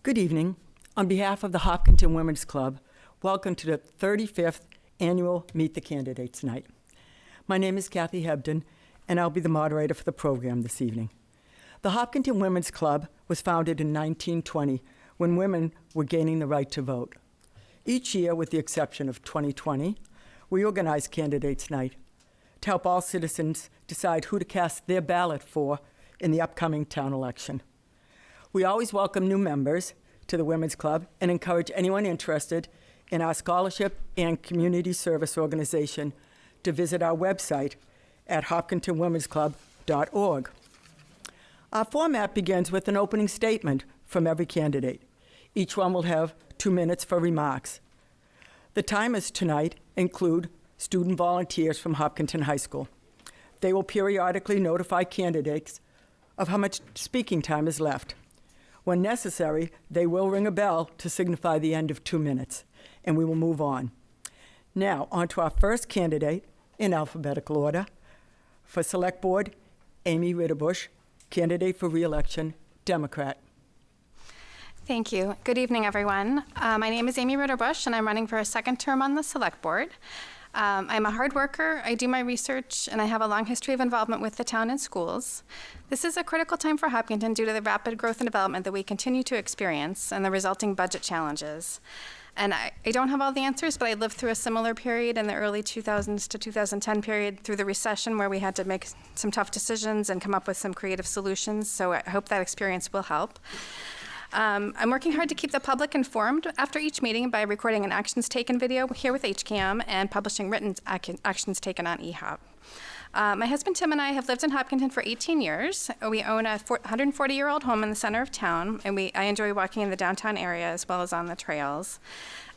Good evening. On behalf of the Hopkinton Women's Club, welcome to the 35th Annual Meet the Candidates Night. My name is Kathy Hebden, and I'll be the moderator for the program this evening. The Hopkinton Women's Club was founded in 1920 when women were gaining the right to vote. Each year, with the exception of 2020, we organize Candidates Night to help all citizens decide who to cast their ballot for in the upcoming town election. We always welcome new members to the Women's Club and encourage anyone interested in our scholarship and community service organization to visit our website at hopkintonwomensclub.org. Our format begins with an opening statement from every candidate. Each one will have 2 minutes for remarks. The timers tonight include student volunteers from Hopkinton High School. They will periodically notify candidates of how much speaking time is left. When necessary, they will ring a bell to signify the end of 2 minutes, and we will move on. Now, on to our first candidate in alphabetical order. For Select Board, Amy Ritterbusch, candidate for re-election, Democrat. Thank you. Good evening, everyone. My name is Amy Ritterbusch, and I'm running for a second term on the Select Board. I'm a hard worker, I do my research, and I have a long history of involvement with the town and schools. This is a critical time for Hopkinton due to the rapid growth and development that we continue to experience and the resulting budget challenges. And I don't have all the answers, but I lived through a similar period in the early 2000s to 2010 period through the recession where we had to make some tough decisions and come up with some creative solutions, so I hope that experience will help. I'm working hard to keep the public informed after each meeting by recording an actions taken video here with HCAM and publishing written actions taken on eHop. My husband Tim and I have lived in Hopkinton for 18 years. We own a 140-year-old home in the center of town, and I enjoy walking in the downtown area as well as on the trails.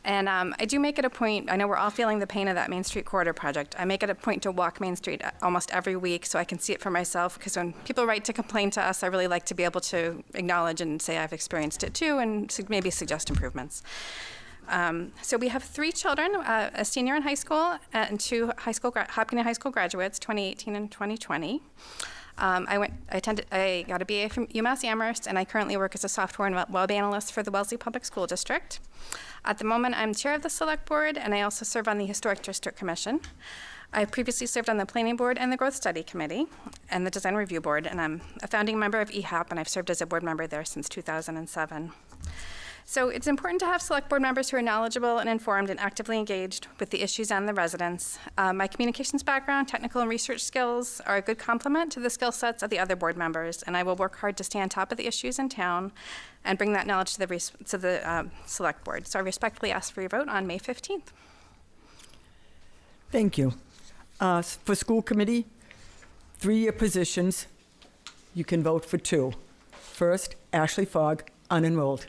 And I do make it a point, I know we're all feeling the pain of that Main Street Corridor project. I make it a point to walk Main Street almost every week so I can see it for myself, because when people write to complain to us, I really like to be able to acknowledge and say I've experienced it too and maybe suggest improvements. So we have 3 children, a senior in high school and 2 Hopkinton High School graduates, 2018 and 2020. I got a BA from UMass Amherst, and I currently work as a software and web analyst for the Wellesley Public School District. At the moment, I'm chair of the Select Board, and I also serve on the Historic District Commission. I previously served on the Planning Board and the Growth Study Committee and the Design Review Board, and I'm a founding member of eHop, and I've served as a board member there since 2007. So it's important to have Select Board members who are knowledgeable and informed and actively engaged with the issues and the residents. My communications background, technical and research skills are a good complement to the skill sets of the other board members, and I will work hard to stay on top of the issues in town and bring that knowledge to the Select Board. So I respectfully ask for your vote on May 15th. Thank you. For school committee, 3-year positions, you can vote for 2. First, Ashley Fogg, unenrolled.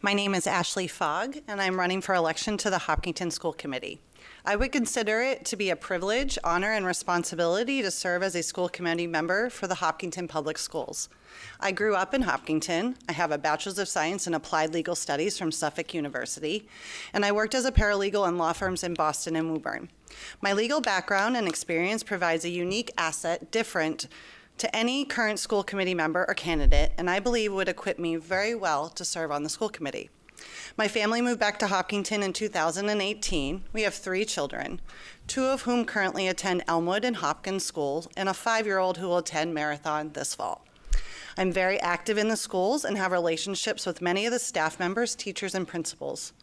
My name is Ashley Fogg, and I'm running for election to the Hopkinton School Committee. I would consider it to be a privilege, honor, and responsibility to serve as a school committee member for the Hopkinton Public Schools. I grew up in Hopkinton. I have a Bachelor's of Science in Applied Legal Studies from Suffolk University, and I worked as a paralegal in law firms in Boston and Woburn. My legal background and experience provides a unique asset different to any current school committee member or candidate, and I believe would equip me very well to serve on the school committee. My family moved back to Hopkinton in 2018. We have 3 children, 2 of whom currently attend Elmwood and Hopkins schools, and a 5-year-old who will attend Marathon this fall. I'm very active in the schools and have relationships with many of the staff members, teachers, and principals.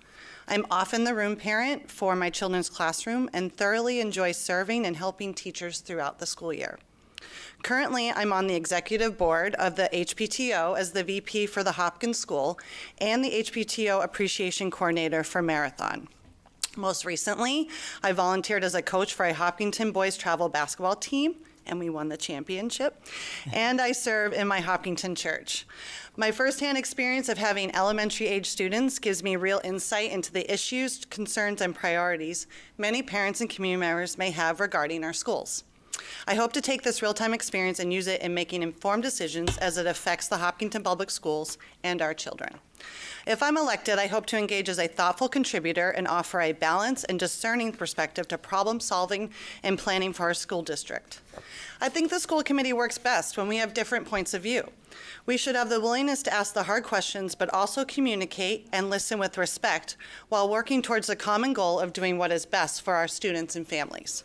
I'm often the room parent for my children's classroom and thoroughly enjoy serving and helping teachers throughout the school year. Currently, I'm on the executive board of the HPTO as the VP for the Hopkins School and the HPTO Appreciation Coordinator for Marathon. Most recently, I volunteered as a coach for a Hopkinton boys travel basketball team, and we won the championship, and I serve in my Hopkinton church. My firsthand experience of having elementary-age students gives me real insight into the issues, concerns, and priorities many parents and community members may have regarding our schools. I hope to take this real-time experience and use it in making informed decisions as it affects the Hopkinton Public Schools and our children. If I'm elected, I hope to engage as a thoughtful contributor and offer a balanced and discerning perspective to problem solving and planning for our school district. I think the school committee works best when we have different points of view. We should have the willingness to ask the hard questions, but also communicate and listen with respect while working towards the common goal of doing what is best for our students and families.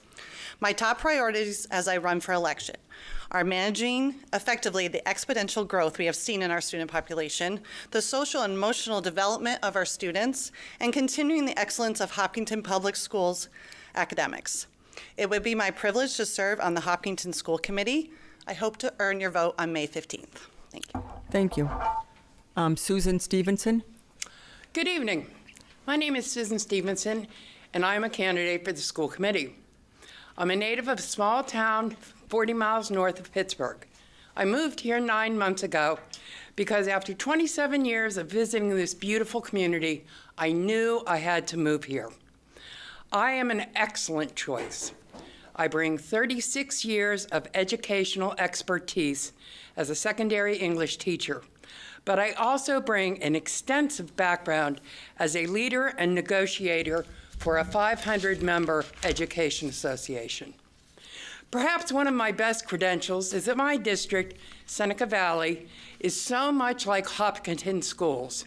My top priorities as I run for election are managing effectively the exponential growth we have seen in our student population, the social and emotional development of our students, and continuing the excellence of Hopkinton Public Schools academics. It would be my privilege to serve on the Hopkinton School Committee. I hope to earn your vote on May 15th. Thank you. Thank you. Susan Stevenson? Good evening. My name is Susan Stevenson, and I am a candidate for the school committee. I'm a native of a small town 40 miles north of Pittsburgh. I moved here 9 months ago because after 27 years of visiting this beautiful community, I knew I had to move here. I am an excellent choice. I bring 36 years of educational expertise as a secondary English teacher, but I also bring an extensive background as a leader and negotiator for a 500-member education association. Perhaps one of my best credentials is that my district, Seneca Valley, is so much like Hopkinton schools,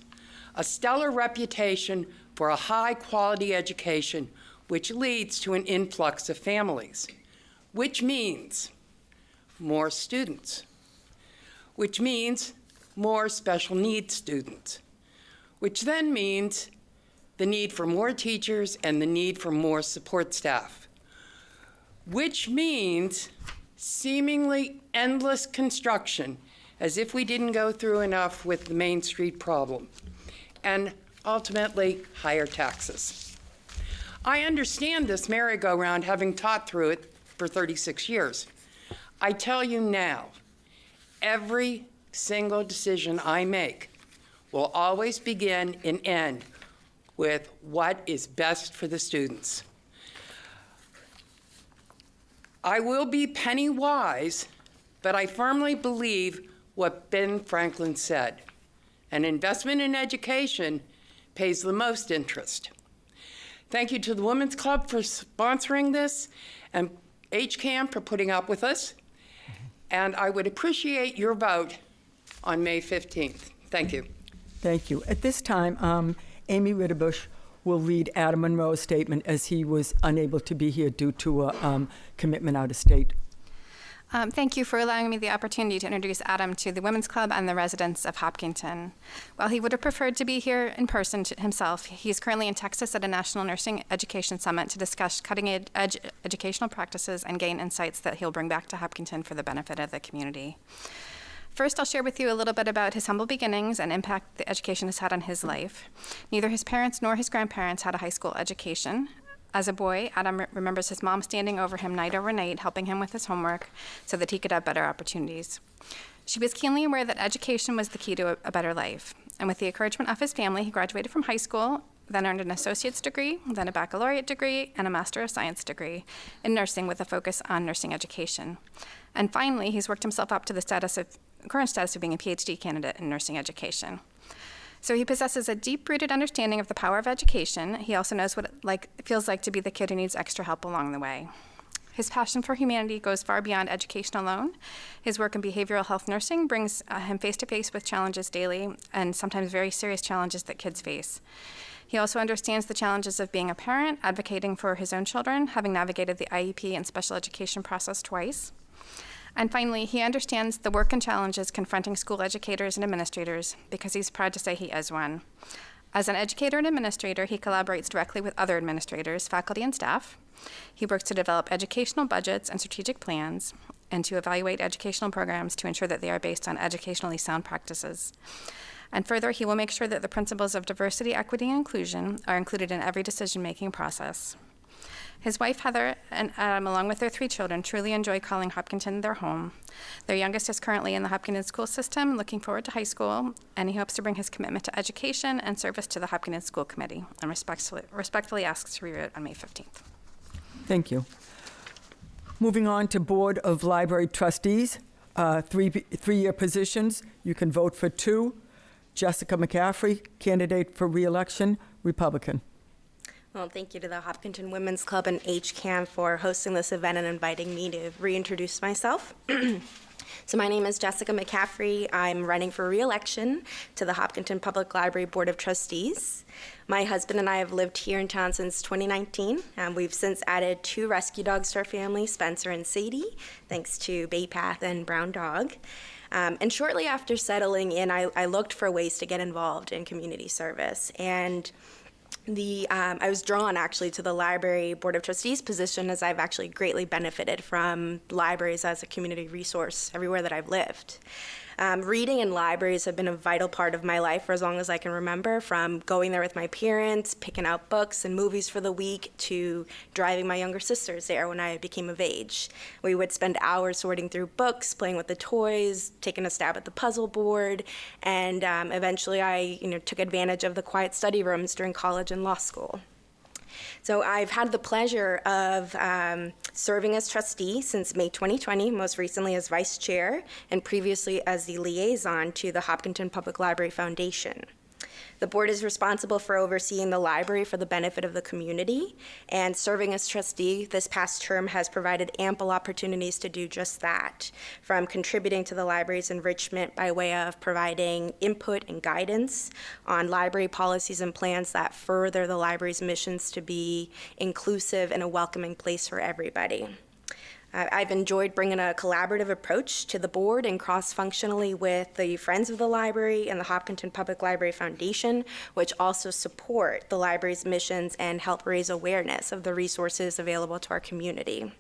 a stellar reputation for a high-quality education which leads to an influx of families, which means more students, which means more special needs students, which then means the need for more teachers and the need for more support staff, which means seemingly endless construction, as if we didn't go through enough with the Main Street problem, and ultimately higher taxes. I understand this merry-go-round, having taught through it for 36 years. I tell you now, every single decision I make will always begin and end with what is best for the students. I will be penny wise, but I firmly believe what Ben Franklin said: an investment in education pays the most interest. Thank you to the Women's Club for sponsoring this, and HCAM for putting up with us. And I would appreciate your vote on May 15th. Thank you. Thank you. At this time, Amy Ritterbusch will read Adam Monroe's statement, as he was unable to be here due to a commitment out of state. Thank you for allowing me the opportunity to introduce Adam to the Women's Club and the residents of Hopkinton. While he would have preferred to be here in person himself, he's currently in Texas at a National Nursing Education Summit to discuss cutting-edge educational practices and gain insights that he'll bring back to Hopkinton for the benefit of the community. First, I'll share with you a little bit about his humble beginnings and impact the education has had on his life. Neither his parents nor his grandparents had a high school education. As a boy, Adam remembers his mom standing over him night over night, helping him with his homework so that he could have better opportunities. She was keenly aware that education was the key to a better life. And with the encouragement of his family, he graduated from high school, then earned an associate's degree, then a baccalaureate degree, and a Master of Science degree in nursing with a focus on nursing education. And finally, he's worked himself up to the current status of being a PhD candidate in nursing education. So he possesses a deep-rooted understanding of the power of education. He also knows what it feels like to be the kid who needs extra help along the way. His passion for humanity goes far beyond education alone. His work in behavioral health nursing brings him face-to-face with challenges daily, and sometimes very serious challenges that kids face. He also understands the challenges of being a parent, advocating for his own children, having navigated the IEP and special education process twice. And finally, he understands the work and challenges confronting school educators and administrators because he's proud to say he is one. As an educator and administrator, he collaborates directly with other administrators, faculty, and staff. He works to develop educational budgets and strategic plans and to evaluate educational programs to ensure that they are based on educationally sound practices. And further, he will make sure that the principles of diversity, equity, and inclusion are included in every decision-making process. His wife, Heather, and Adam, along with their 3 children, truly enjoy calling Hopkinton their home. Their youngest is currently in the Hopkinton school system, looking forward to high school, and he hopes to bring his commitment to education and service to the Hopkinton School Committee, and respectfully asks to review it on May 15th. Thank you. Moving on to Board of Library Trustees, 3-year positions. You can vote for 2. Jessica McCaffrey, candidate for re-election, Republican. Well, thank you to the Hopkinton Women's Club and HCAM for hosting this event and inviting me to reintroduce myself. So my name is Jessica McCaffrey. I'm running for re-election to the Hopkinton Public Library Board of Trustees. My husband and I have lived here in town since 2019, and we've since added 2 rescue dogs to our family, Spencer and Sadie, thanks to Bay Path and Brown Dog. And shortly after settling in, I looked for ways to get involved in community service. And I was drawn actually to the Library Board of Trustees position, as I've actually greatly benefited from libraries as a community resource everywhere that I've lived. Reading in libraries have been a vital part of my life for as long as I can remember, from going there with my parents, picking out books and movies for the week, to driving my younger sisters there when I became of age. We would spend hours sorting through books, playing with the toys, taking a stab at the puzzle board, and eventually I took advantage of the quiet study rooms during college and law school. So I've had the pleasure of serving as trustee since May 2020, most recently as vice chair, and previously as the liaison to the Hopkinton Public Library Foundation. The board is responsible for overseeing the library for the benefit of the community, and serving as trustee this past term has provided ample opportunities to do just that, from contributing to the library's enrichment by way of providing input and guidance on library policies and plans that further the library's missions to be inclusive and a welcoming place for everybody. I've enjoyed bringing a collaborative approach to the board and cross-functionally with the Friends of the Library and the Hopkinton Public Library Foundation, which also support the library's missions and help raise awareness of the resources available to our community.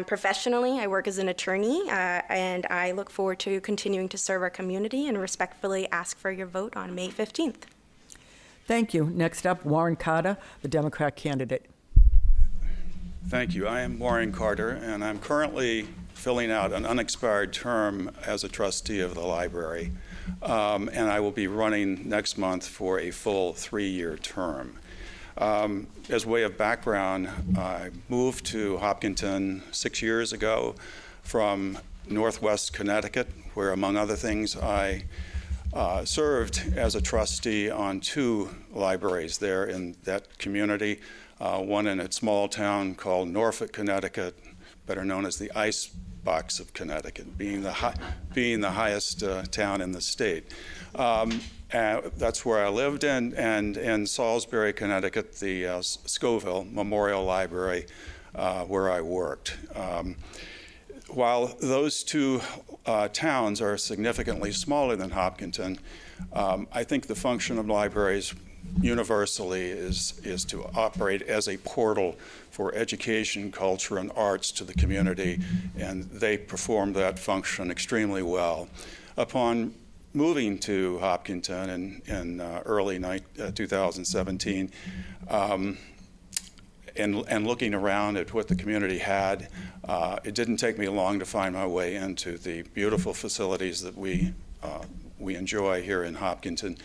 Professionally, I work as an attorney, and I look forward to continuing to serve our community and respectfully ask for your vote on May 15th. Thank you. Next up, Warren Carter, the Democrat candidate. Thank you. I am Warren Carter, and I'm currently filling out an unexpired term as a trustee of the library, and I will be running next month for a full 3-year term. As way of background, I moved to Hopkinton 6 years ago from Northwest Connecticut, where, among other things, I served as a trustee on 2 libraries there in that community. One in a small town called Norfolk, Connecticut, better known as the Ice Box of Connecticut, being the highest town in the state. That's where I lived, and in Salisbury, Connecticut, the Scoville Memorial Library, where I worked. While those 2 towns are significantly smaller than Hopkinton, I think the function of libraries universally is to operate as a portal for education, culture, and arts to the community, and they perform that function extremely well. Upon moving to Hopkinton in early 2017, and looking around at what the community had, it didn't take me long to find my way into the beautiful facilities that we enjoy here in Hopkinton,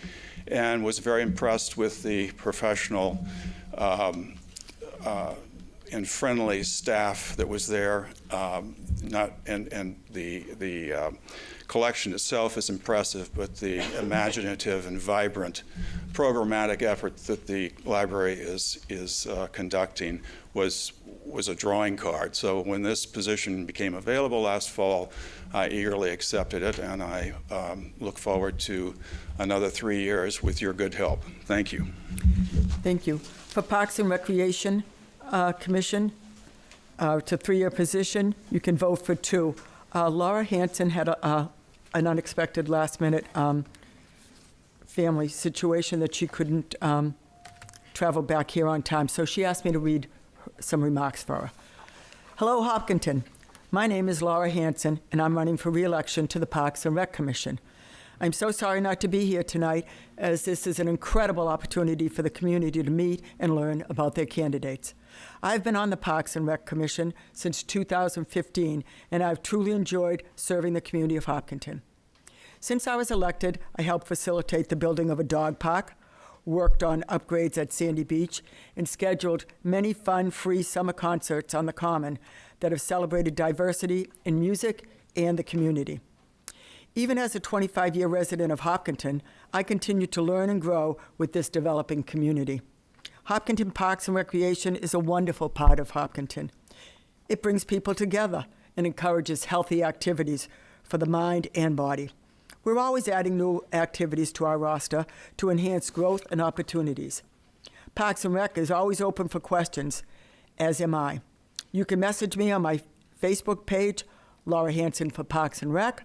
and was very impressed with the professional and friendly staff that was there. And the collection itself is impressive, but the imaginative and vibrant programmatic effort that the library is conducting was a drawing card. So when this position became available last fall, I eagerly accepted it, and I look forward to another 3 years with your good help. Thank you. Thank you. For Parks and Recreation Commission, to 3-year position, you can vote for 2. Laura Hanson had an unexpected last-minute family situation that she couldn't travel back here on time, so she asked me to read some remarks for her. Hello, Hopkinton. My name is Laura Hanson, and I'm running for re-election to the Parks and Rec Commission. I'm so sorry not to be here tonight, as this is an incredible opportunity for the community to meet and learn about their candidates. I've been on the Parks and Rec Commission since 2015, and I've truly enjoyed serving the community of Hopkinton. Since I was elected, I helped facilitate the building of a dog park, worked on upgrades at Sandy Beach, and scheduled many fun, free summer concerts on the Common that have celebrated diversity in music and the community. Even as a 25-year resident of Hopkinton, I continue to learn and grow with this developing community. Hopkinton Parks and Recreation is a wonderful part of Hopkinton. It brings people together and encourages healthy activities for the mind and body. We're always adding new activities to our roster to enhance growth and opportunities. Parks and Rec is always open for questions, as am I. You can message me on my Facebook page, Laura Hanson for Parks and Rec,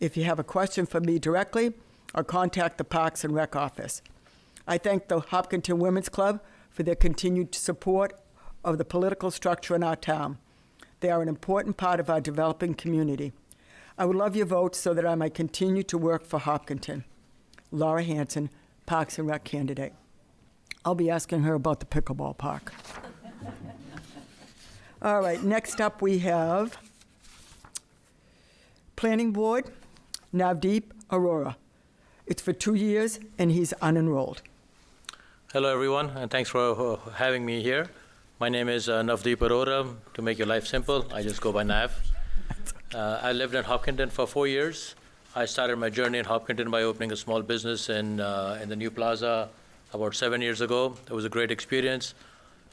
if you have a question for me directly, or contact the Parks and Rec office. I thank the Hopkinton Women's Club for their continued support of the political structure in our town. They are an important part of our developing community. I would love your votes so that I might continue to work for Hopkinton. Laura Hanson, Parks and Rec candidate. I'll be asking her about the pickleball park. All right, next up we have Planning Board, Navdeep Arora. It's for 2 years, and he's unenrolled. Hello, everyone, and thanks for having me here. My name is Navdeep Arora. To make your life simple, I just go by Nav. I lived in Hopkinton for 4 years. I started my journey in Hopkinton by opening a small business in the New Plaza about 7 years ago. It was a great experience.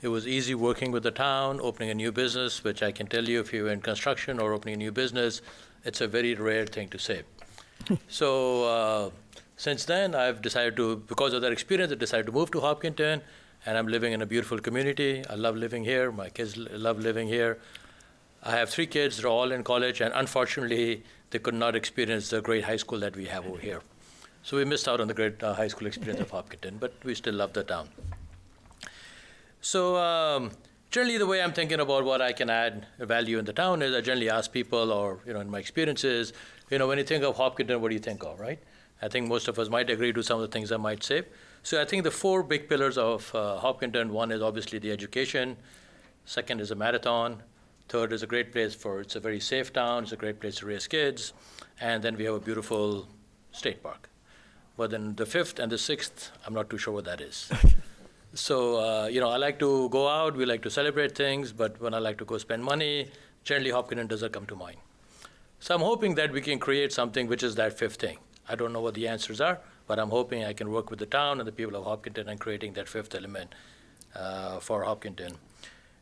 It was easy working with the town, opening a new business, which I can tell you if you're in construction or opening a new business, it's a very rare thing to say. So since then, I've decided to, because of that experience, I decided to move to Hopkinton, and I'm living in a beautiful community. I love living here. My kids love living here. I have 3 kids. They're all in college, and unfortunately, they could not experience the great high school that we have over here. So we missed out on the great high school experience of Hopkinton, but we still love the town. So generally, the way I'm thinking about what I can add value in the town is I generally ask people, or in my experiences, when you think of Hopkinton, what do you think of, right? I think most of us might agree to some of the things I might say. So I think the 4 big pillars of Hopkinton, one is obviously the education, second is a marathon, third is a great place it's a very safe town, it's a great place to raise kids, and then we have a beautiful state park. But then the 5th and the 6th, I'm not too sure what that is. So, I like to go out, we like to celebrate things, but when I like to go spend money, generally Hopkinton doesn't come to mind. So I'm hoping that we can create something which is that 5th thing. I don't know what the answers are, but I'm hoping I can work with the town and the people of Hopkinton and creating that 5th element for Hopkinton.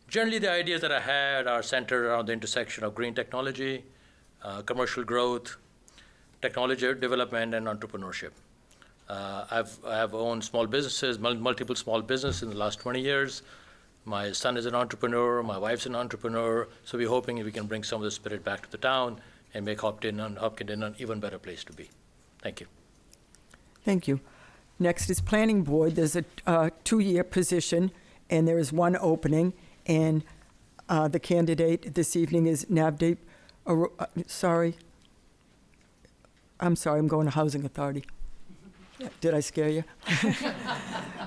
Generally, the ideas that I had are centered around the intersection of green technology, commercial growth, technology development, and entrepreneurship. I have owned small businesses, multiple small businesses in the last 20 years. My son is an entrepreneur, my wife's an entrepreneur, so we're hoping we can bring some of the spirit back to the town and make Hopkinton an even better place to be. Thank you. Thank you. Next is Planning Board. There's a 2-year position, and there is 1 opening, and the candidate this evening is Navdeep. I'm sorry, I'm going to Housing Authority. Did I scare you?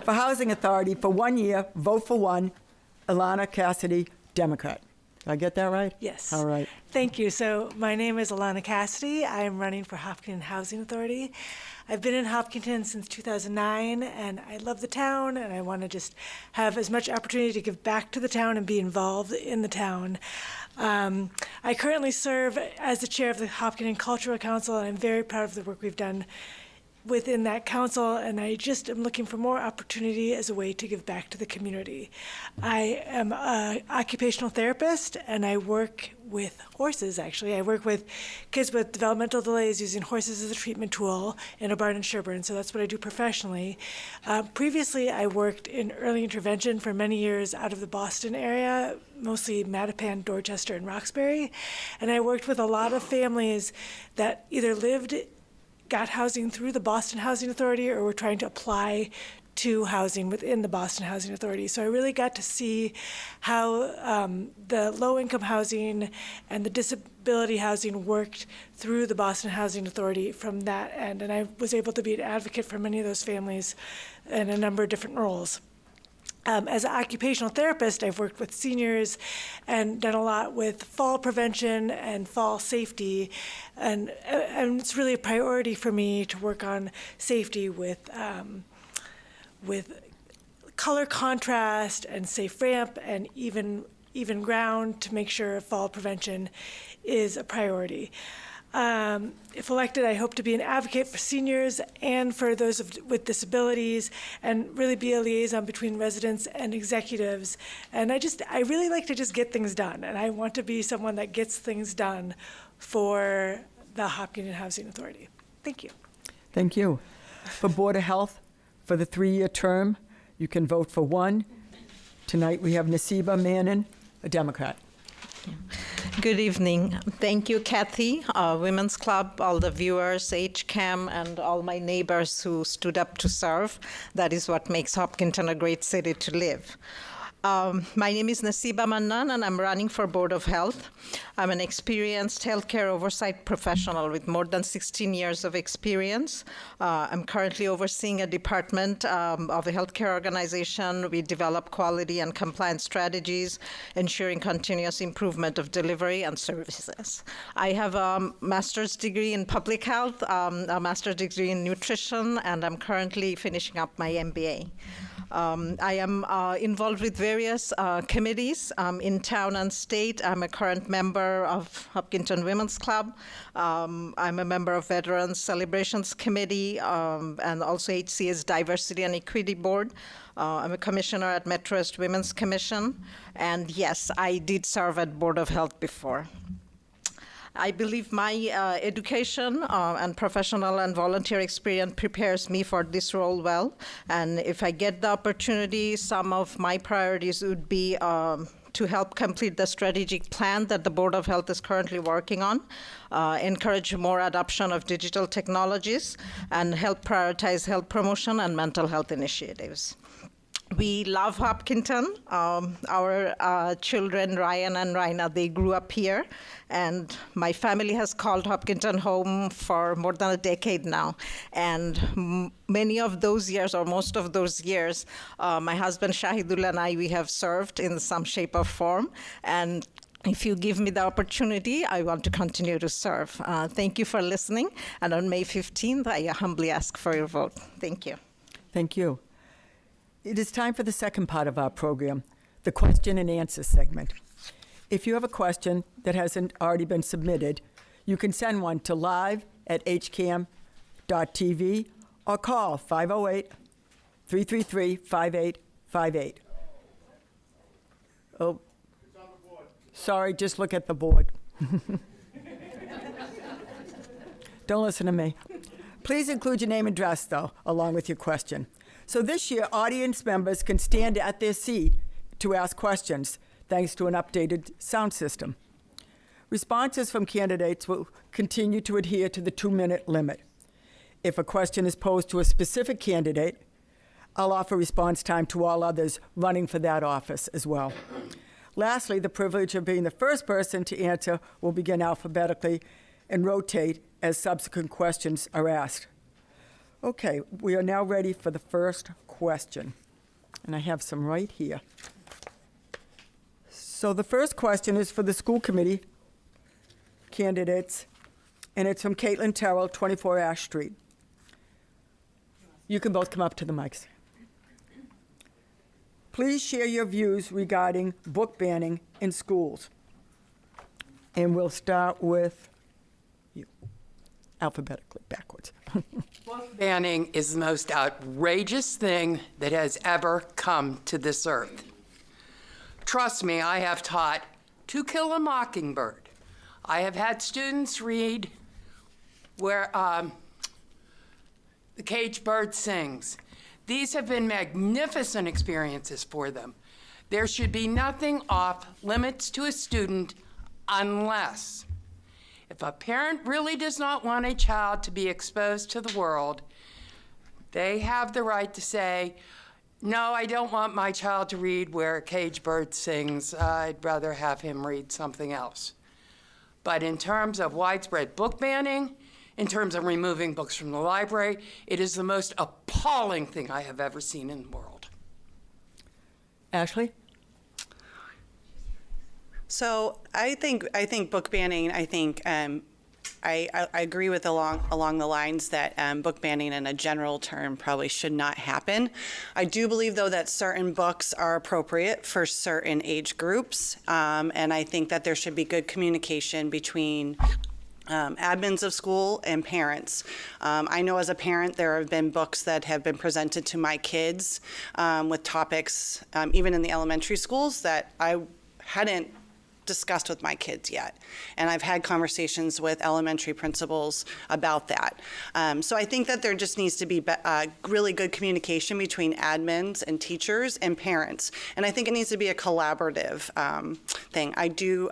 For Housing Authority, for 1 year, vote for 1, Ilana Cassidy, Democrat. Did I get that right? Yes. All right. Thank you. So my name is Ilana Cassidy. I am running for Hopkinton Housing Authority. I've been in Hopkinton since 2009, and I love the town, and I want to just have as much opportunity to give back to the town and be involved in the town. I currently serve as the chair of the Hopkinton Cultural Council, and I'm very proud of the work we've done within that council, and I just am looking for more opportunity as a way to give back to the community. I am an occupational therapist, and I work with horses, actually. I work with kids with developmental delays using horses as a treatment tool in a barn in Sherburne, so that's what I do professionally. Previously, I worked in early intervention for many years out of the Boston area, mostly Mattapan, Dorchester, and Roxbury, and I worked with a lot of families that either got housing through the Boston Housing Authority or were trying to apply to housing within the Boston Housing Authority. So I really got to see how the low-income housing and the disability housing worked through the Boston Housing Authority from that end. And I was able to be an advocate for many of those families in a number of different roles. As an occupational therapist, I've worked with seniors and done a lot with fall prevention and fall safety, and it's really a priority for me to work on safety with color contrast and safe ramp and even ground to make sure fall prevention is a priority. If elected, I hope to be an advocate for seniors and for those with disabilities, and really be a liaison between residents and executives. And I really like to just get things done, and I want to be someone that gets things done for the Hopkinton Housing Authority. Thank you. Thank you. For Board of Health, for the 3-year term, you can vote for one. Tonight we have Nasiba Manin, a Democrat. Good evening. Thank you, Kathy, Women's Club, all the viewers, HCAM, and all my neighbors who stood up to serve. That is what makes Hopkinton a great city to live. My name is Nasiba Mannan, and I'm running for Board of Health. I'm an experienced healthcare oversight professional with more than 16 years of experience. I'm currently overseeing a department of a healthcare organization. We develop quality and compliance strategies, ensuring continuous improvement of delivery and services. I have a master's degree in public health, a master's degree in nutrition, and I'm currently finishing up my MBA. I am involved with various committees in town and state. I'm a current member of Hopkinton Women's Club. I'm a member of Veterans Celebrations Committee and also HCA's Diversity and Equity Board. I'm a commissioner at Metro-West Women's Commission. And yes, I did serve at Board of Health before. I believe my education and professional and volunteer experience prepares me for this role well. And if I get the opportunity, some of my priorities would be to help complete the strategic plan that the Board of Health is currently working on, encourage more adoption of digital technologies, and help prioritize health promotion and mental health initiatives. We love Hopkinton. Our children, Ryan and Raina, they grew up here, and my family has called Hopkinton home for more than a decade now. And many of those years, or most of those years, my husband Shahidul and I, we have served in some shape or form. And if you give me the opportunity, I want to continue to serve. Thank you for listening. And on May 15th, I humbly ask for your vote. Thank you. Thank you. It is time for the second part of our program, the question and answer segment. If you have a question that hasn't already been submitted, you can send one to live@hcam.tv or call 508-333-5858. Oh, sorry, just look at the board. Don't listen to me. Please include your name and address, though, along with your question. So this year, audience members can stand at their seat to ask questions, thanks to an updated sound system. Responses from candidates will continue to adhere to the 2-minute limit. If a question is posed to a specific candidate, I'll offer response time to all others running for that office as well. Lastly, the privilege of being the first person to answer will begin alphabetically and rotate as subsequent questions are asked. Okay, we are now ready for the first question. And I have some right here. So the first question is for the school committee candidates, and it's from Caitlin Terrell, 24 Ash Street. You can both come up to the mics. Please share your views regarding book banning in schools. And we'll start with you, alphabetically backwards. Book banning is the most outrageous thing that has ever come to this earth. Trust me, I have taught To Kill a Mockingbird. I have had students read where The Caged Bird Sings. These have been magnificent experiences for them. There should be nothing off limits to a student unless if a parent really does not want a child to be exposed to the world, they have the right to say, no, I don't want my child to read Where a Caged Bird Sings. I'd rather have him read something else. But in terms of widespread book banning, in terms of removing books from the library, it is the most appalling thing I have ever seen in the world. Ashley? So I think book banning. I agree with along the lines that book banning in a general term probably should not happen. I do believe, though, that certain books are appropriate for certain age groups, and I think that there should be good communication between admins of school, and parents. I know as a parent there have been books that have been presented to my kids with topics, even in the elementary schools, that I hadn't discussed with my kids yet. And I've had conversations with elementary principals about that. So I think that there just needs to be really good communication between admins and teachers and parents. And I think it needs to be a collaborative thing. I do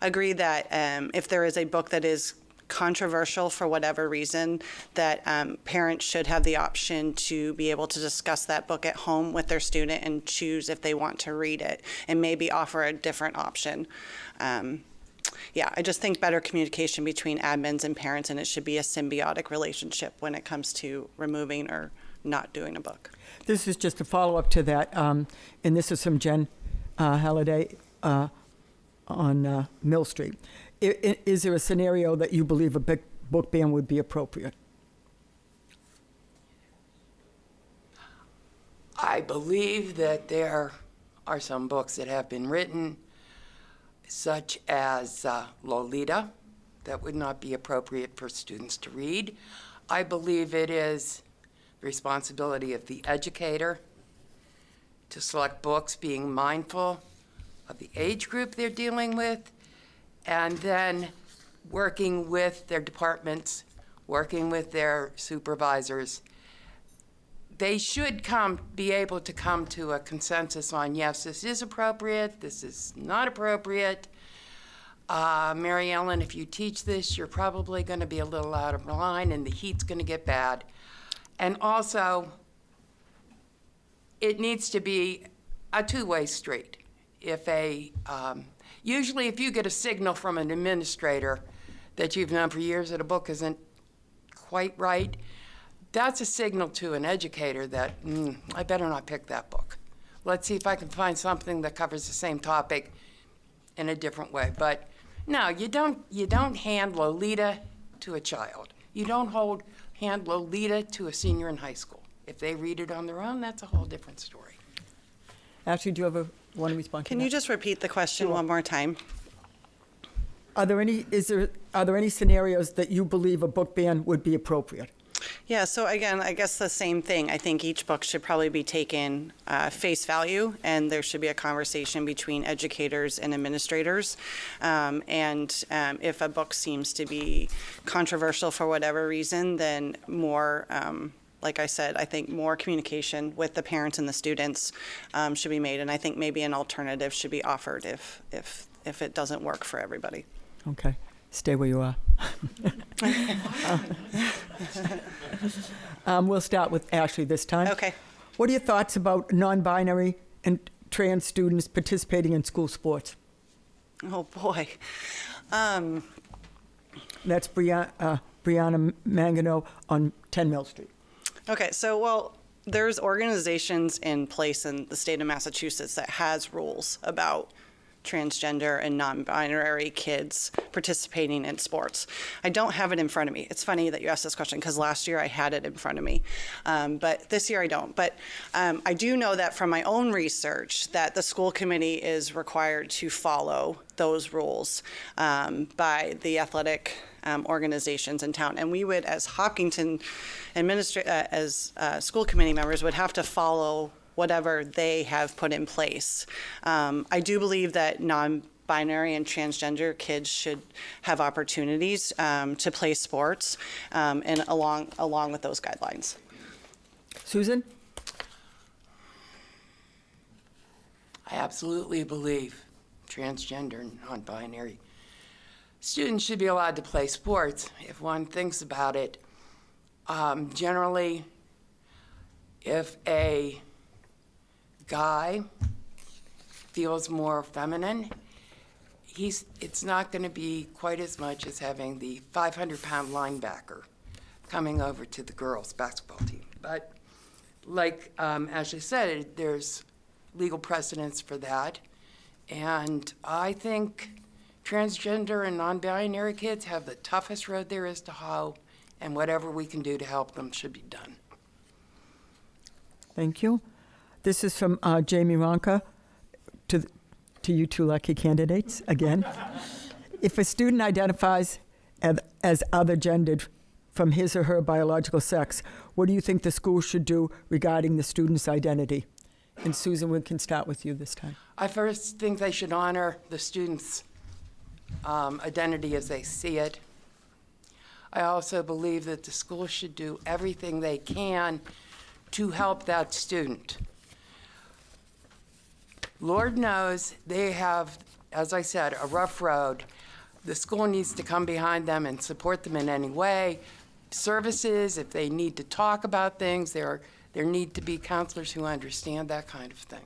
agree that if there is a book that is controversial for whatever reason, that parents should have the option to be able to discuss that book at home with their student and choose if they want to read it and maybe offer a different option. Yeah, I just think better communication between admins and parents, and it should be a symbiotic relationship when it comes to removing or not doing a book. This is just a follow-up to that, and this is from Jen Halliday on Mill Street. Is there a scenario that you believe a big book ban would be appropriate? I believe that there are some books that have been written, such as Lolita, that would not be appropriate for students to read. I believe it is the responsibility of the educator to select books being mindful of the age group they're dealing with, and then working with their departments, working with their supervisors. They should be able to come to a consensus on, yes, this is appropriate, this is not appropriate. Mary Ellen, if you teach this, you're probably going to be a little out of line and the heat's going to get bad. And also, it needs to be a two-way street. Usually if you get a signal from an administrator that you've known for years that a book isn't quite right, that's a signal to an educator that, I better not pick that book. Let's see if I can find something that covers the same topic in a different way. But no, you don't hand Lolita to a child. You don't hand Lolita to a senior in high school. If they read it on their own, that's a whole different story. Ashley, do you have one to respond to Can that? you just repeat the question one more time? Are there any scenarios that you believe a book ban would be appropriate? Yeah, so again, I guess the same thing. I think each book should probably be taken face value, and there should be a conversation between educators and administrators. If a book seems to be controversial for whatever reason, then more, like I said, I think more communication with the parents and the students should be made, and I think maybe an alternative should be offered if it doesn't work for everybody. Okay, stay where you are. We'll start with Ashley this time. Okay. What are your thoughts about non-binary and trans students participating in school sports? Oh, boy. That's Brianna Mangano on 10 Mill Street. Okay, so, well, there's organizations in place in the state of Massachusetts that has rules about transgender and non-binary kids participating in sports. I don't have it in front of me. It's funny that you asked this question because last year I had it in front of me, but this year I don't. But I do know that from my own research that the school committee is required to follow those rules by the athletic organizations in town. And we would, as Hopkinton school committee members, would have to follow whatever they have put in place. I do believe that non-binary and transgender kids should have opportunities to play sports and along with those guidelines. Susan? I absolutely believe transgender and non-binary students should be allowed to play sports. If one thinks about it, generally, if a guy feels more feminine, it's not going to be quite as much as having the 500-pound linebacker coming over to the girls' basketball team. But like Ashley said, there's legal precedence for that. And I think transgender and non-binary kids have the toughest road there is to hoe, and whatever we can do to help them should be done. Thank you. This is from Jamie Ronka to you two lucky candidates again. If a student identifies as other gendered from his or her biological sex, what do you think the school should do regarding the student's identity? And Susan, we can start with you this time. I first think they should honor the student's identity as they see it. I also believe that the school should do everything they can to help that student. Lord knows they have, as I said, a rough road. The school needs to come behind them and support them in any way. Services, if they need to talk about things, there need to be counselors who understand that kind of thing.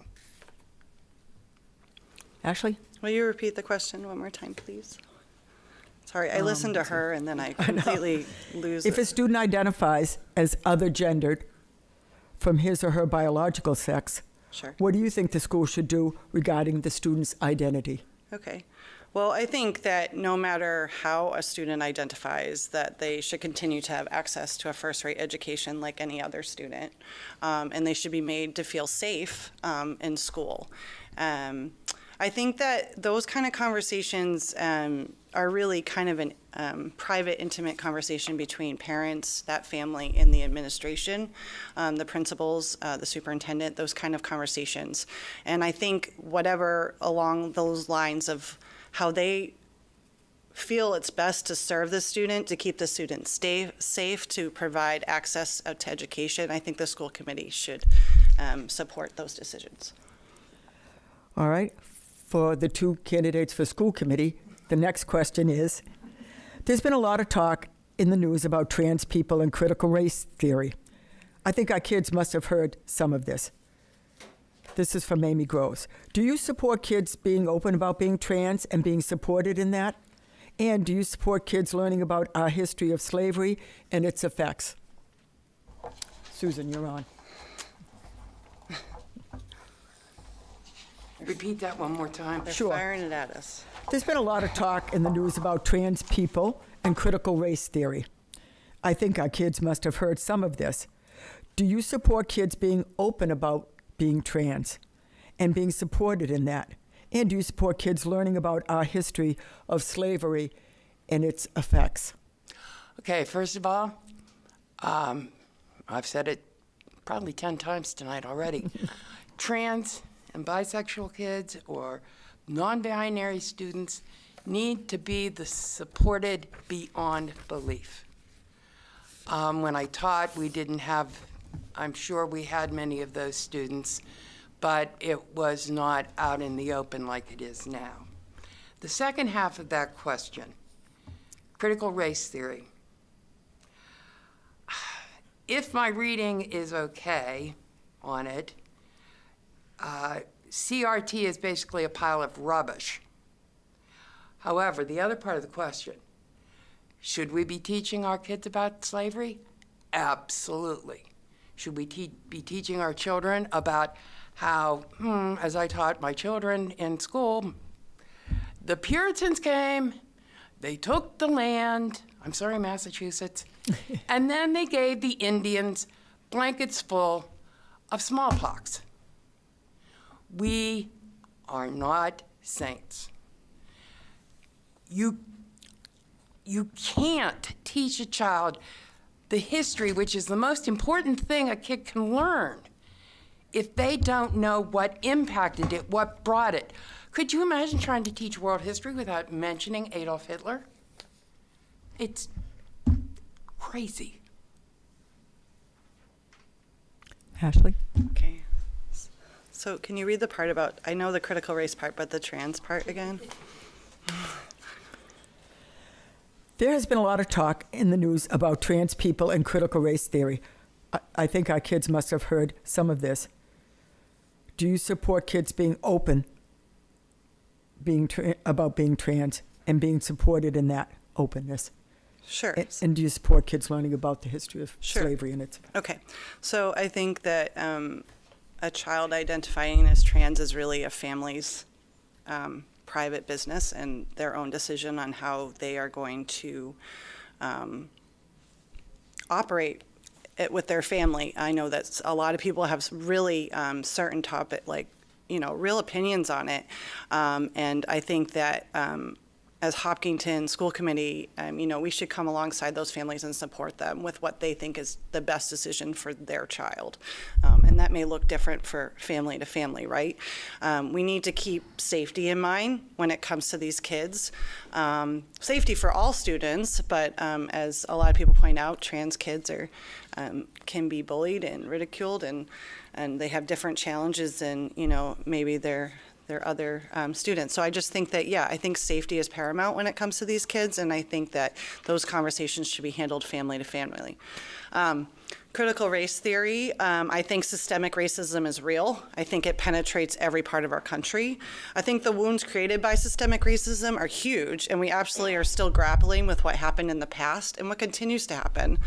Ashley? Will you repeat the question one more time, please? Sorry, I listened to her and then I completely lose If it. a student identifies as other gendered from his or her biological sex, Sure. what do you think the school should do regarding the student's identity? Okay. Well, I think that no matter how a student identifies, that they should continue to have access to a first-rate education like any other student, and they should be made to feel safe in school. I think that those kind of conversations are really kind of an private, intimate conversation between parents, that family, and the administration, the principals, the superintendent, those kind of conversations. And I think whatever along those lines of how they feel it's best to serve the student, to keep the student safe, to provide access to education, I think the school committee should support those decisions. All right. For the two candidates for school committee, the next question is, there's been a lot of talk in the news about trans people and critical race theory. I think our kids must have heard some of this. This is from Amy Groves. Do you support kids being open about being trans and being supported in that? And do you support kids learning about our history of slavery and its effects? Susan, you're on. Repeat that one more time. They're Sure. firing it at us. There's been a lot of talk in the news about trans people and critical race theory. I think our kids must have heard some of this. Do you support kids being open about being trans and being supported in that? And do you support kids learning about our history of slavery and its effects? Okay, first of all, I've said it probably 10 times tonight already. Trans and bisexual kids or non-binary students need to be supported beyond belief. When I taught, we didn't have, I'm sure we had many of those students, but it was not out in the open like it is now. The second half of that question, critical race theory. If my reading is okay on it, CRT is basically a pile of rubbish. However, the other part of the question, should we be teaching our kids about slavery? Absolutely. Should we be teaching our children about how, as I taught my children in school, the Puritans came, they took the land, I'm sorry, Massachusetts, and then they gave the Indians blankets full of smallpox. We are not saints. You can't teach a child the history, which is the most important thing a kid can learn, if they don't know what impacted it, what brought it. Could you imagine trying to teach world history without mentioning Adolf Hitler? It's crazy. Ashley? Okay. So can you read the part about, I know the critical race part, but the trans part again? There has been a lot of talk in the news about trans people and critical race theory. I think our kids must have heard some of this. Do you support kids being open about being trans and being supported in that openness? Sure. And do you support kids learning about the history of Sure. slavery and its... Okay. So I think that a child identifying as trans is really a family's private business and their own decision on how they are going to operate it with their family. I know that a lot of people have really certain topic, like, real opinions on it. And I think that as Hopkinton School Committee, we should come alongside those families and support them with what they think is the best decision for their child. And that may look different for family to family, right? We need to keep safety in mind when it comes to these kids. Safety for all students, but as a lot of people point out, trans kids can be bullied and ridiculed, and they have different challenges than, maybe their other students. So I just think that, I think safety is paramount when it comes to these kids, and I think that those conversations should be handled family to family. Critical race theory, I think systemic racism is real. I think it penetrates every part of our country. I think the wounds created by systemic racism are huge, and we absolutely are still grappling with what happened in the past and what continues to happen.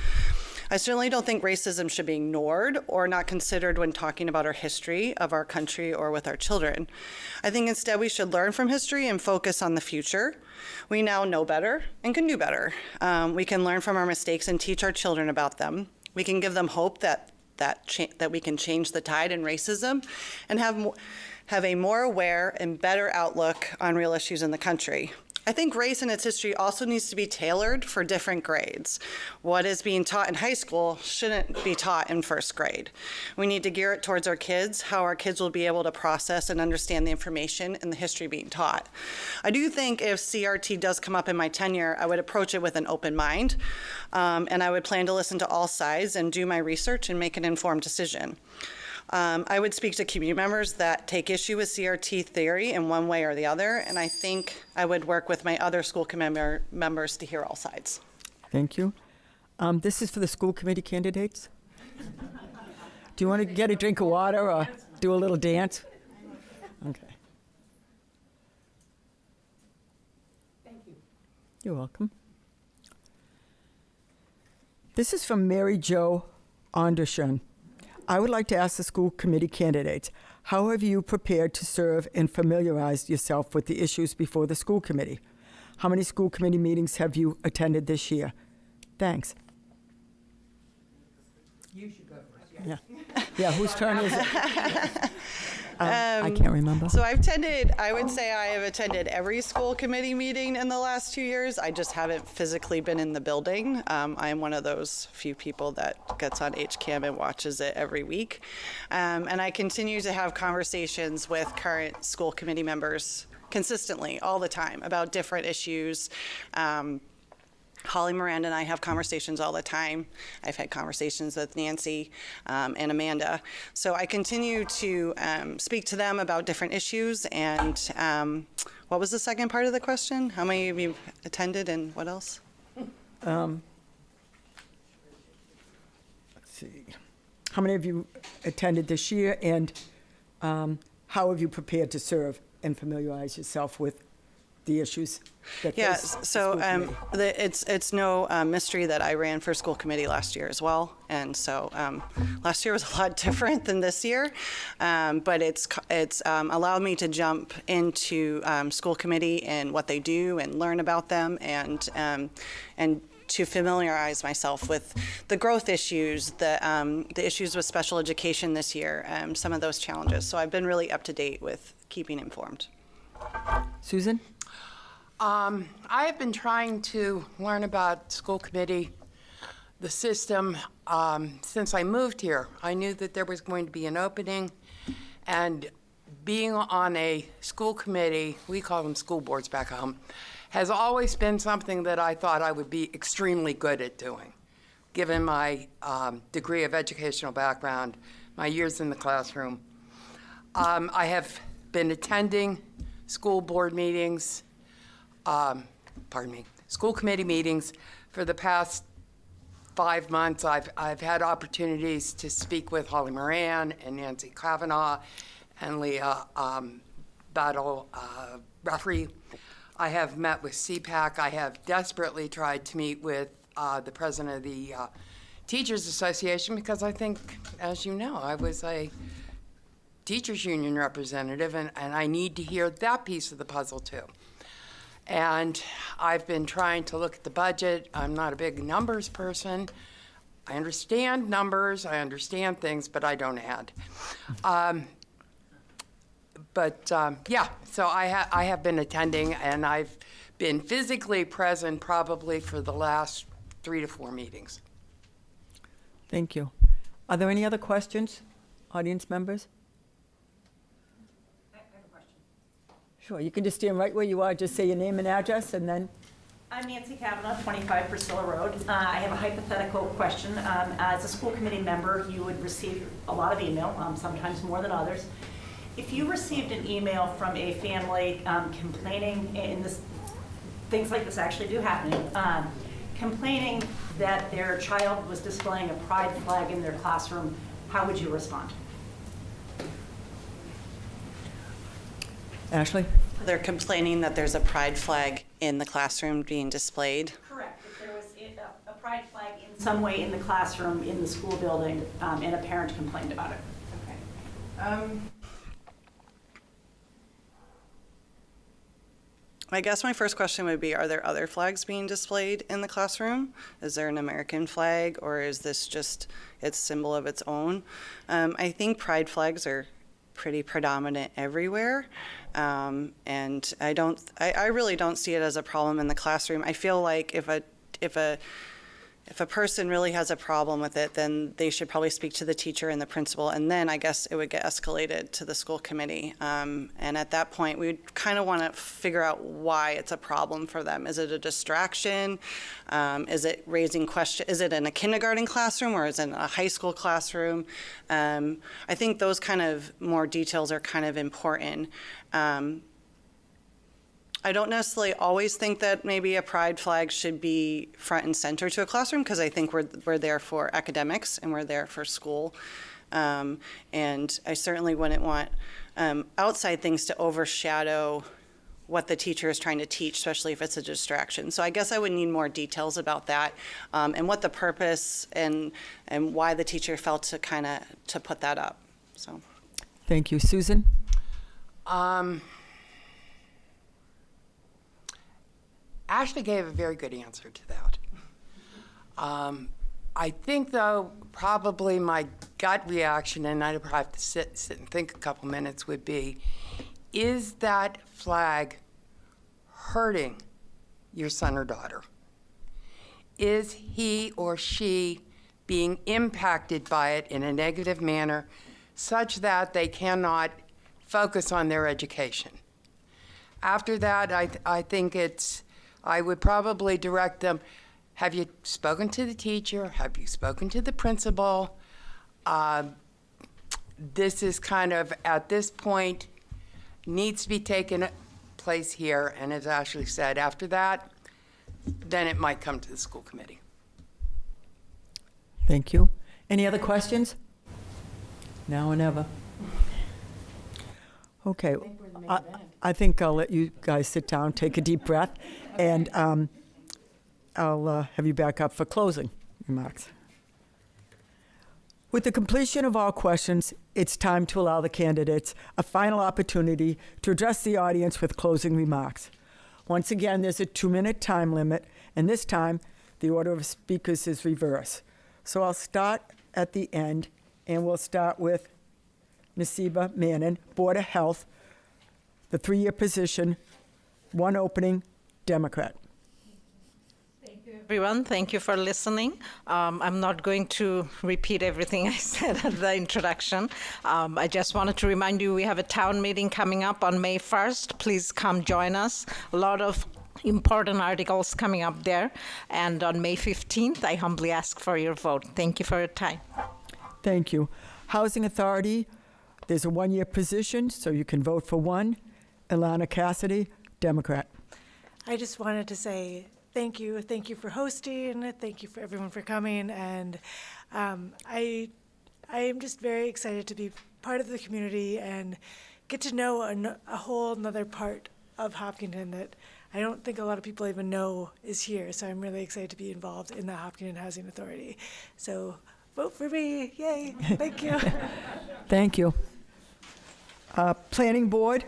I certainly don't think racism should be ignored or not considered when talking about our history of our country or with our children. I think instead we should learn from history and focus on the future. We now know better and can do better. We can learn from our mistakes and teach our children about them. We can give them hope that we can change the tide in racism and have a more aware and better outlook on real issues in the country. I think race and its history also needs to be tailored for different grades. What is being taught in high school shouldn't be taught in first grade. We need to gear it towards our kids, how our kids will be able to process and understand the information and the history being taught. I do think if CRT does come up in my tenure, I would approach it with an open mind, and I would plan to listen to all sides and do my research and make an informed decision. I would speak to community members that take issue with CRT theory in one way or the other, and I think I would work with my other school committee members to hear all sides. Thank you. This is for the school committee candidates. Do you want to get a drink of water or do a little dance? Okay. Thank you. You're welcome. This is from Mary Jo Anderson. I would like to ask the school committee candidates, how have you prepared to serve and familiarize yourself with the issues before the school committee? How many school committee meetings have you attended this year? Thanks. You should go first. Yeah. Yeah, whose turn is it? I can't remember. So I would say I have attended every school committee meeting in the last 2 years. I just haven't physically been in the building. I am one of those few people that gets on HCAM and watches it every week. And I continue to have conversations with current school committee members consistently all the time about different issues. Holly Miranda and I have conversations all the time. I've had conversations with Nancy and Amanda. So I continue to speak to them about different issues. And what was the second part of the question? How many of you attended and what else? Let's see. How many of you attended this year, and how have you prepared to serve and familiarize yourself with the issues that Yes, face so the school committee? it's no mystery that I ran for school committee last year as well, and so last year was a lot different than this year, but it's allowed me to jump into school committee and what they do and learn about them and to familiarize myself with the growth issues, the issues with special education this year, some of those challenges. So I've been really up to date with keeping informed. Susan? I have been trying to learn about school committee, the system, since I moved here. I knew that there was going to be an opening, and being on a school committee, we call them school boards back home, has always been something that I thought I would be extremely good at doing, given my degree of educational background, my years in the classroom. I have been attending school board meetings, school committee meetings for the past 5 months. I've had opportunities to speak with Holly Moran and Nancy Kavanaugh and Leah Battle Referee. I have met with CPAC. I have desperately tried to meet with the president of the Teachers Association because I think, as you know, I was a teachers union representative, and I need to hear that piece of the puzzle too. And I've been trying to look at the budget. I'm not a big numbers person. I understand numbers, I understand things, but I don't add. So I have been attending, and I've been physically present probably for the last 3 to 4 meetings. Thank you. Are there any other questions, audience members? I have a question. Sure, you can just stand right where you are, just say your name and address, and then, I'm Nancy Kavanaugh, 25 Priscilla Road. I have a hypothetical question. As a school committee member, you would receive a lot of email, sometimes more than others. If you received an email from a family complaining, and this, things like this actually do happen, complaining that their child was displaying a pride flag in their classroom, how would you respond? Ashley? They're complaining that there's a pride flag in the classroom being displayed. Correct. If there was a pride flag in some way in the classroom, in the school building, and a parent complained about it. Okay. I guess my first question would be, are there other flags being displayed in the classroom? Is there an American flag, or is this just its symbol of its own? I think pride flags are pretty predominant everywhere. And I really don't see it as a problem in the classroom. I feel like if a person really has a problem with it, then they should probably speak to the teacher and the principal, and then I guess it would get escalated to the school committee. And at that point, we'd kind of want to figure out why it's a problem for them. Is it a distraction? Is it raising question? Is it in a kindergarten classroom, or is it in a high school classroom? I think those kind of more details are kind of important. I don't necessarily always think that maybe a pride flag should be front and center to a classroom, because I think we're there for academics and we're there for school. And I certainly wouldn't want outside things to overshadow what the teacher is trying to teach, especially if it's a distraction. So I guess I would need more details about that, and what the purpose and why the teacher felt to put that up. So. Thank you. Susan? Ashley gave a very good answer to that. I think, though, probably my gut reaction, and I'd have to sit and think a couple minutes, would be, is that flag hurting your son or daughter? Is he or she being impacted by it in a negative manner such that they cannot focus on their education? After that, I think I would probably direct them, have you spoken to the teacher? Have you spoken to the principal? This is kind of, at this point, needs to be taken place here. And as Ashley said, after that, then it might come to the school committee. Thank you. Any other questions? Now or never. Okay. I think I'll let you guys sit down, take a deep breath, and I'll have you back up for closing remarks. With the completion of all questions, it's time to allow the candidates a final opportunity to address the audience with closing remarks. Once again, there's a 2-minute time limit, and this time, the order of speakers is reversed. So I'll start at the end, and we'll start with Nasiba Mannon, Board of Health, the 3-year position, 1 opening, Democrat. Thank you, everyone. Thank you for listening. I'm not going to repeat everything I said at the introduction. I just wanted to remind you we have a town meeting coming up on May 1st. Please come join us. A lot of important articles coming up there. And on May 15th, I humbly ask for your vote. Thank you for your time. Thank you. Housing Authority, there's a 1-year position, so you can vote for 1. Ilana Cassidy, Democrat. I just wanted to say thank you. Thank you for hosting. Thank you for everyone for coming. And I am just very excited to be part of the community and get to know a whole another part of Hopkinton that I don't think a lot of people even know is here. So I'm really excited to be involved in the Hopkinton Housing Authority. So vote for me. Yay. Thank you. Thank you. Planning Board,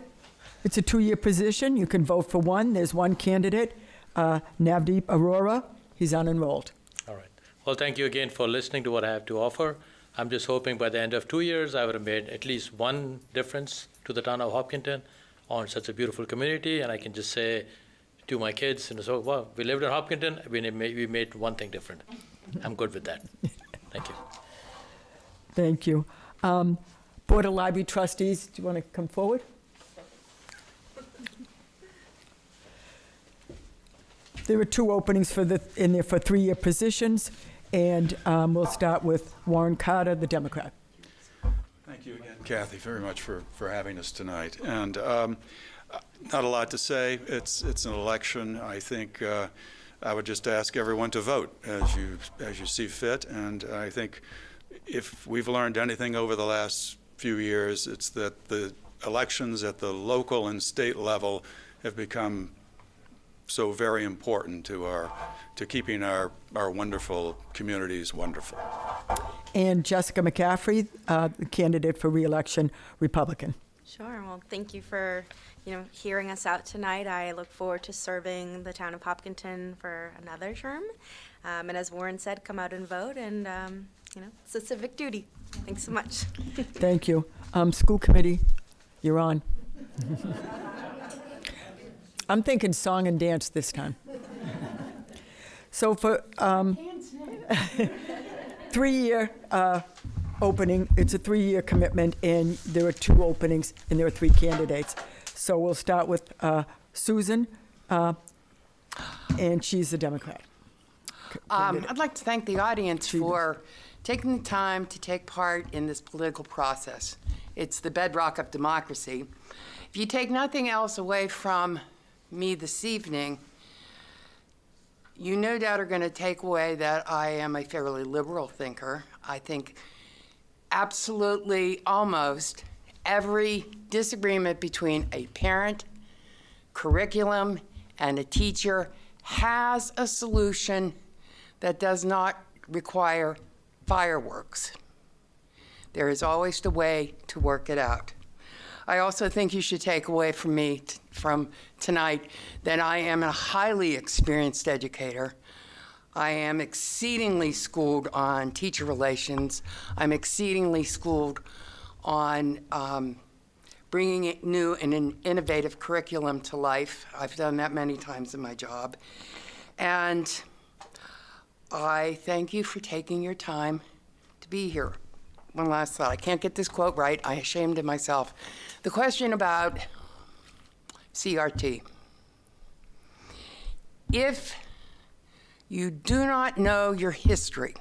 it's a 2-year position. You can vote for 1. There's 1 candidate, Navdeep Arora. He's unenrolled. All right. Well, thank you again for listening to what I have to offer. I'm just hoping by the end of 2 years, I would have made at least 1 difference to the town of Hopkinton on such a beautiful community. And I can just say to my kids, and so, wow, we lived in Hopkinton, we made one thing different. I'm good with that. Thank you. Thank you. Board of Library Trustees, do you want to come forward? There are 2 openings in there for 3-year positions, and we'll start with Warren Carter, the Democrat. Thank you again, Kathy, very much for having us tonight. And not a lot to say. It's an election. I think I would just ask everyone to vote as you see fit. And I think if we've learned anything over the last few years, it's that the elections at the local and state level have become so very important to keeping our wonderful communities wonderful. And Jessica McCaffrey, the candidate for re-election, Republican. Sure. Well, thank you for, hearing us out tonight. I look forward to serving the town of Hopkinton for another term. And as Warren said, come out and vote, and, it's a civic duty. Thanks so much. Thank you. School committee, you're on. I'm thinking song and dance this time. So for 3-year opening, it's a 3-year commitment, and there are 2 openings, and there are 3 candidates. So we'll start with Susan, and she's a Democrat. I'd like to thank the audience for taking the time to take part in this political process. It's the bedrock of democracy. If you take nothing else away from me this evening, you no doubt are going to take away that I am a fairly liberal thinker. I think absolutely almost every disagreement between a parent, curriculum, and a teacher has a solution that does not require fireworks. There is always the way to work it out. I also think you should take away from me from tonight that I am a highly experienced educator. I am exceedingly schooled on teacher relations. I'm exceedingly schooled on bringing a new and an innovative curriculum to life. I've done that many times in my job. And I thank you for taking your time to be here. One last thought. I can't get this quote right. I'm ashamed of myself. The question about CRT. If you do not know your history,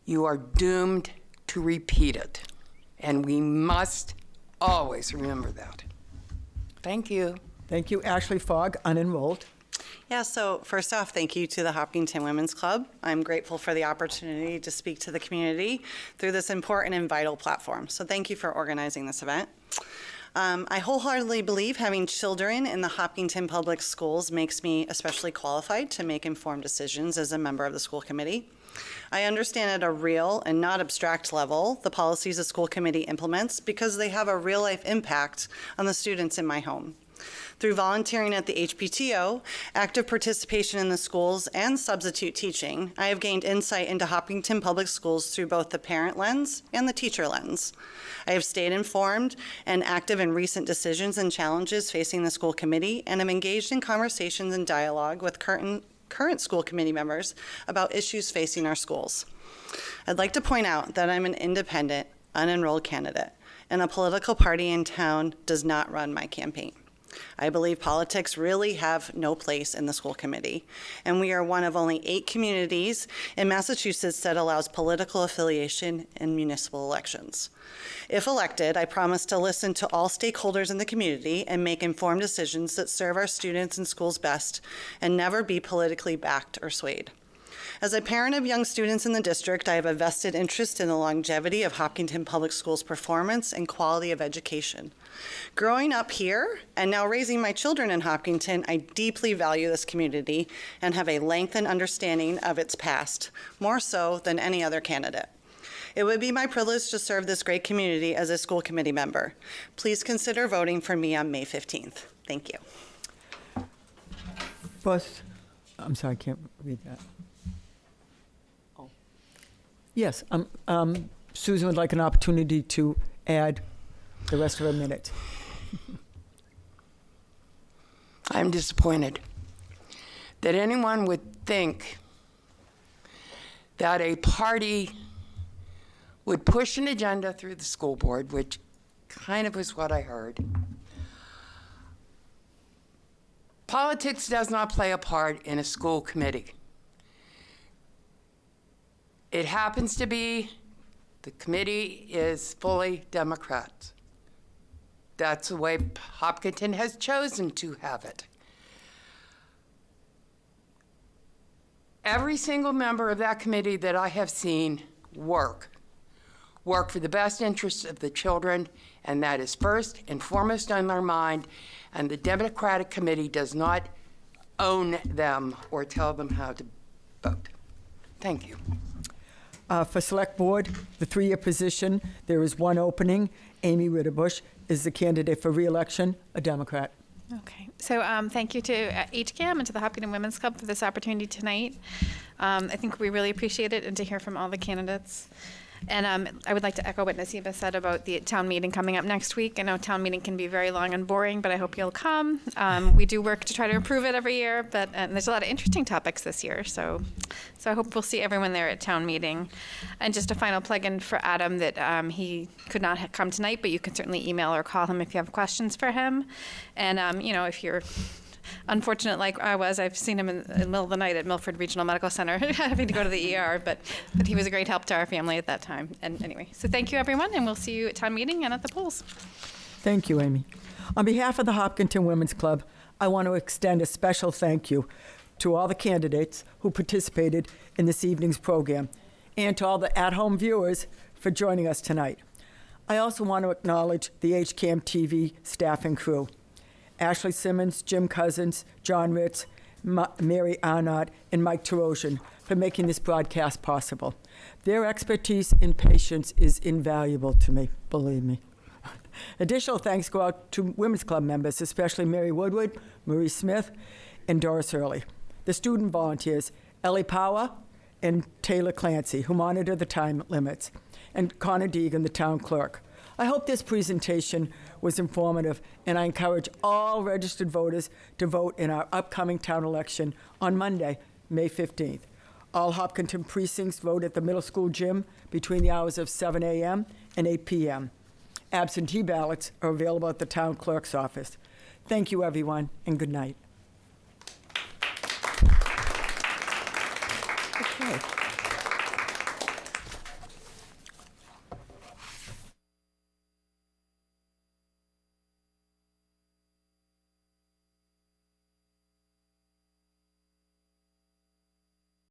you are doomed to repeat it. And we must always remember that. Thank you. Thank you. Ashley Fogg, unenrolled. Yeah, so first off, thank you to the Hopkinton Women's Club. I'm grateful for the opportunity to speak to the community through this important and vital platform. So thank you for organizing this event. I wholeheartedly believe having children in the Hopkinton Public Schools makes me especially qualified to make informed decisions as a member of the school committee. I understand at a real and not abstract level the policies the school committee implements because they have a real-life impact on the students in my home. Through volunteering at the HPTO, active participation in the schools, and substitute teaching, I have gained insight into Hopkinton Public Schools through both the parent lens and the teacher lens. I have stayed informed and active in recent decisions and challenges facing the school committee, and am engaged in conversations and dialogue with current school committee members about issues facing our schools. I'd like to point out that I'm an independent, unenrolled candidate, and a political party in town does not run my campaign. I believe politics really have no place in the school committee, and we are one of only 8 communities in Massachusetts that allows political affiliation in municipal elections. If elected, I promise to listen to all stakeholders in the community and make informed decisions that serve our students and schools best, and never be politically backed or swayed. As a parent of young students in the district, I have a vested interest in the longevity of Hopkinton Public Schools' performance and quality of education. Growing up here and now raising my children in Hopkinton, I deeply value this community and have a lengthened understanding of its past, more so than any other candidate. It would be my privilege to serve this great community as a school committee member. Please consider voting for me on May 15th. Thank you. First, I'm sorry, I can't read that. Yes, Susan would like an opportunity to add the rest of her minutes. I'm disappointed that anyone would think that a party would push an agenda through the school board, which kind of was what I heard. Politics does not play a part in a school committee. It happens to be the committee is fully Democrat. That's the way Hopkinton has chosen to have it. Every single member of that committee that I have seen work for the best interests of the children, and that is first and foremost on their mind, and the Democratic Committee does not own them or tell them how to vote. Thank you. For Select Board, the three-year position, there is one opening. Amy Ritterbusch is the candidate for re-election, a Democrat. Okay, so thank you to HCAM and to the Hopkinton Women's Club for this opportunity tonight. I think we really appreciate it, and to hear from all the candidates. And I would like to echo what Nasiba said about the town meeting coming up next week. I know town meeting can be very long and boring, but I hope you'll come. We do work to try to improve it every year, but there's a lot of interesting topics this year. So I hope we'll see everyone there at town meeting. And just a final plug-in for Adam that he could not come tonight, but you can certainly email or call him if you have questions for him. And, if you're unfortunate like I was, I've seen him in the middle of the night at Milford Regional Medical Center having to go to the ER, but he was a great help to our family at that time. And anyway, so thank you everyone, and we'll see you at town meeting and at the polls. Thank you, Amy. On behalf of the Hopkinton Women's Club, I want to extend a special thank you to all the candidates who participated in this evening's program, and to all the at-home viewers for joining us tonight. I also want to acknowledge the HCAM TV staff and crew. Ashley Simmons, Jim Cousins, John Ritz, Mary Arnott, and Mike Terosian for making this broadcast possible. Their expertise and patience is invaluable to me, believe me. Additional thanks go out to Women's Club members, especially Mary Woodward, Marie Smith, and Doris Early. The student volunteers, Ellie Power and Taylor Clancy, who monitor the time limits, and Connor Deegan, the town clerk. I hope this presentation was informative, and I encourage all registered voters to vote in our upcoming town election on Monday, May 15th. All Hopkinton precincts vote at the middle school gym between the hours of 7 a.m. and 8 p.m. Absentee ballots are available at the town clerk's office. Thank you, everyone, and good night.